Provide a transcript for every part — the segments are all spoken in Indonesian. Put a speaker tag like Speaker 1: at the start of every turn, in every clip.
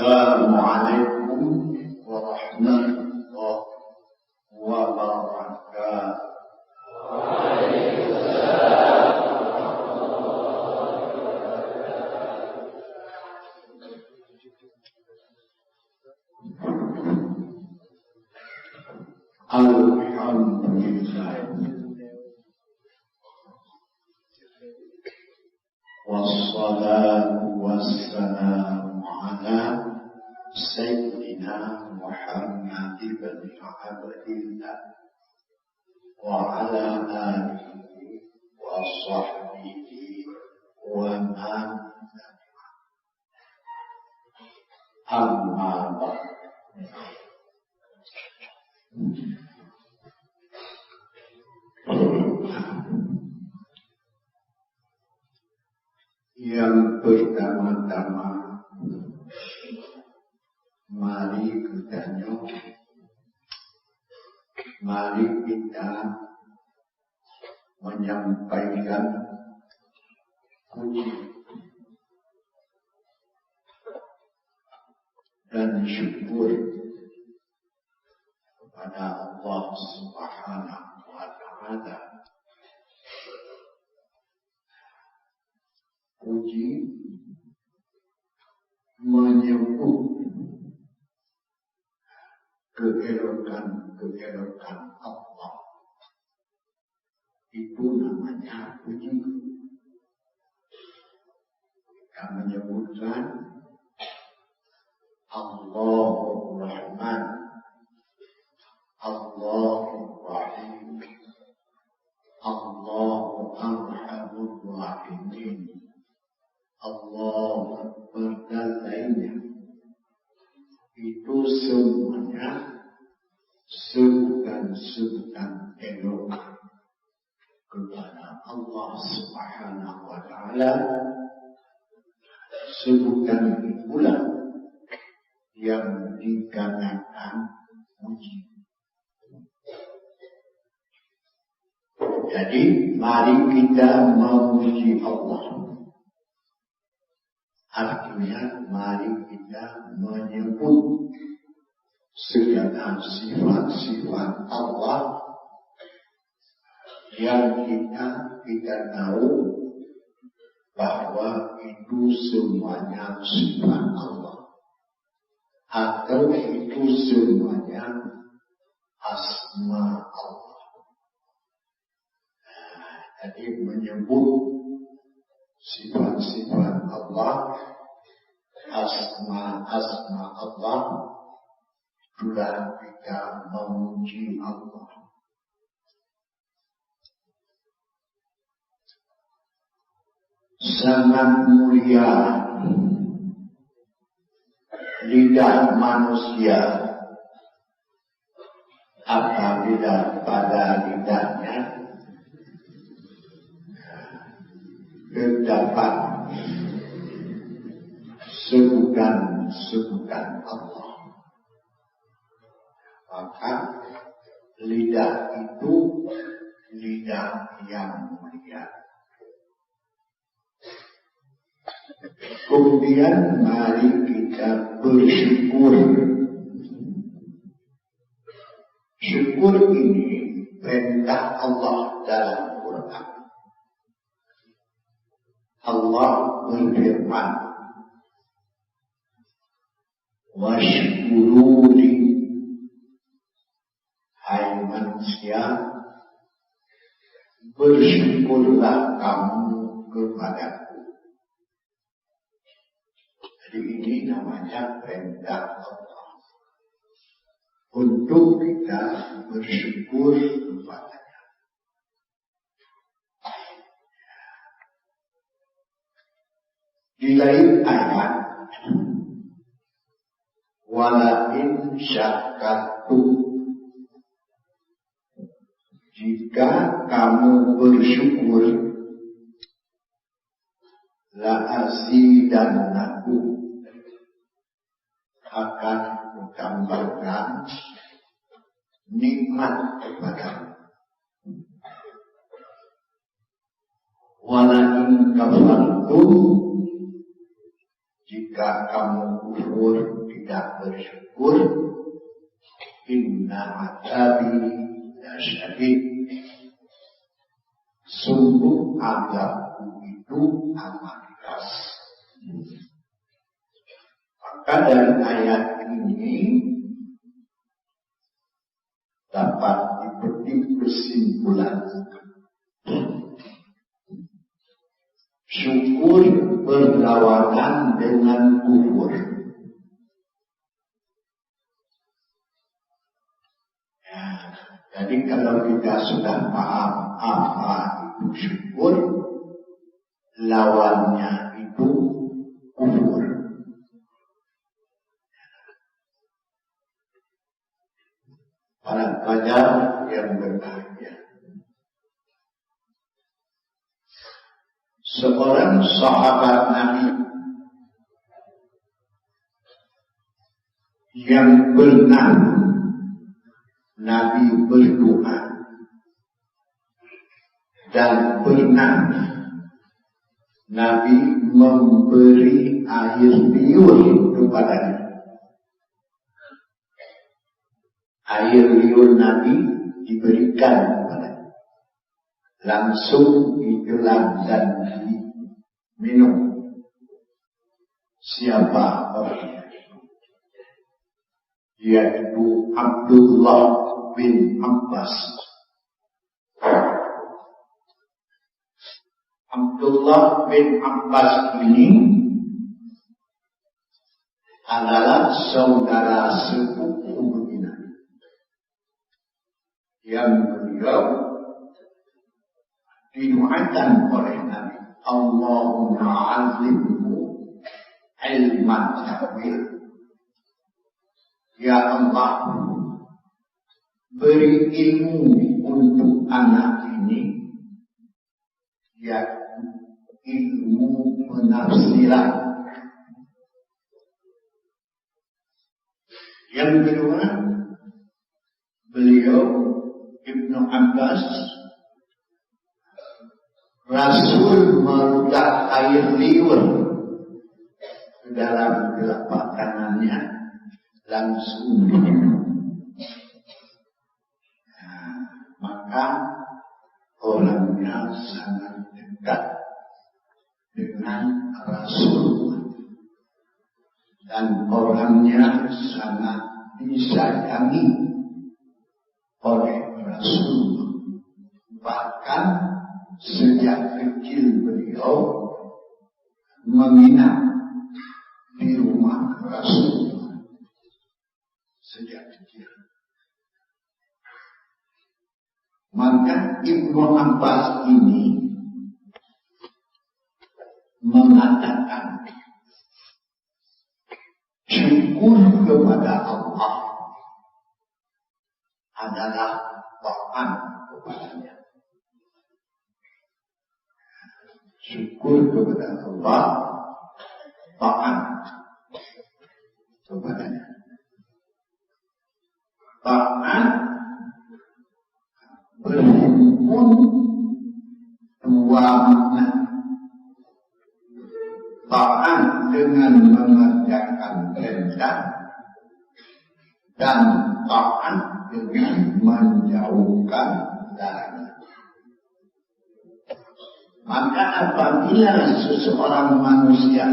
Speaker 1: Assalamualaikum warahmatullahi wabarakatuh. Alhamdulillah. Wassalatu wassalamu ala Sayyidina Muhammad ibn Abdillah wa ala alihi wa sahbihi wa man amma ba'd. Yang pertama-tama, mari kita menyampaikan puji dan syukur kepada Allah Subhanahu wa Ta'ala. Puji menyebut keelokan Allah. Itu namanya puji. Kita menyebutkan Allahur Rahman, Allahur Rahim, Allahu Arhamur Rahimin, Allah Akbar dan lainnya. Itu semuanya sebutan-sebutan elok kepada Allah Subhanahu wa Ta'ala. Sebutan itulah yang dikatakan puji. Jadi mari kita memuji Allah. Artinya mari kita menyebut segala sifat-sifat Allah yang kita tahu bahwa itu semuanya sifat Allah, atau itu semuanya asma Allah. Jadi menyebut sifat-sifat Allah, asma Allah, itulah kita memuji Allah. Sangat mulia lidah manusia apabila pada lidahnya terdapat sebutan Allah. Maka lidah itu lidah yang mulia. Kemudian mari kita bersyukur. Syukur ini perintah Allah dalam Quran. Allah berfirman, "Washkuruni," hai manusia, bersyukurlah kamu kepadaku. Jadi ini namanya perintah Allah untuk kita bersyukur kepadanya. Di lain ayat, wala in syakartum, jika kamu bersyukur, la azidannakum, akan menambahkan nikmat kepadamu. Wala in kafartum, Jika kamu kufur tidak bersyukur, inna adzabi lasyadid. Sungguh azabku itu amat keras. Maka dari ayat ini dapat dipetik kesimpulan. Syukur berlawanan dengan kufur. Ya, jadi kalau kita sudah paham apa itu syukur, lawannya itu kufur. Para pelajar yang berbahagia, seorang sahabat Nabi yang pernah Nabi berdoa dan pernah Nabi memberi air liur kepadanya. Air liur Nabi diberikan kepadanya, langsung ditelan dan diminum. Siapa orangnya? Yaitu Abdullah bin Abbas. Abdullah bin Abbas ini adalah saudara sepupu Nabi, yang beliau didoakan oleh Nabi, Allahumma azimhu ilman ta'wil. Ya Allah, beri ilmu untuk anak ini, ya ilmu penafsiran. Yang kedua, beliau Ibnu Abbas, Rasul meludah air liur ke dalam telapak tangannya, langsung diminum. Nah, maka orangnya sangat dekat dengan Rasul dan orangnya sangat disayangi oleh Rasul. Bahkan sejak kecil beliau menginap di rumah Rasul. Sejak kecil. Maka Ibnu Abbas ini mengatakan syukur kepada Allah adalah taat kepadanya. Syukur kepada Allah, taat kepadanya. Taat berhimpun dua makna. Taat dengan mengerjakan perintah dan taat dengan menjauhkan larangan. Maka apabila seseorang manusia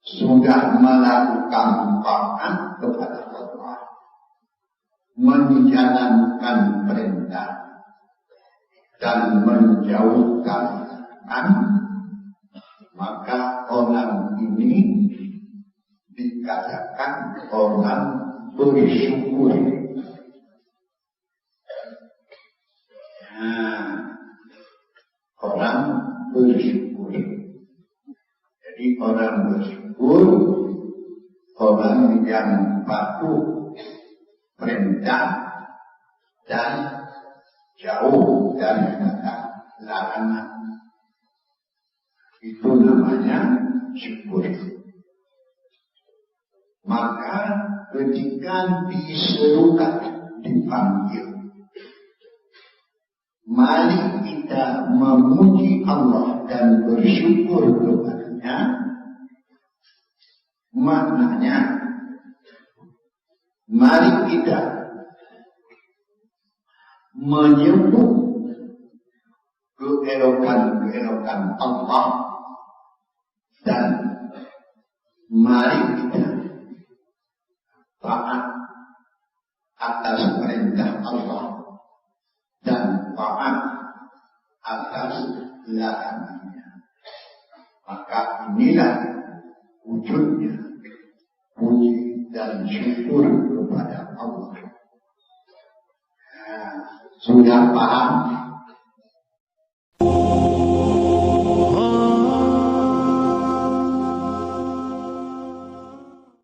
Speaker 1: sudah melakukan taat kepada Allah, menjalankan perintah dan menjauhkan larangan, maka orang ini dikatakan orang bersyukur. Nah, orang bersyukur. Jadi orang bersyukur, orang yang patuh perintah dan jauh dari larangan. Itu namanya syukur. Maka ketika diserukan, dipanggil, mari kita memuji Allah dan bersyukur kepada selanjutnya maknanya, mari kita menyebut keelokan Allah dan mari kita taat atas perintah Allah dan taat atas larangannya. Maka inilah wujudnya puji dan syukur kepada Allah. Sudah paham?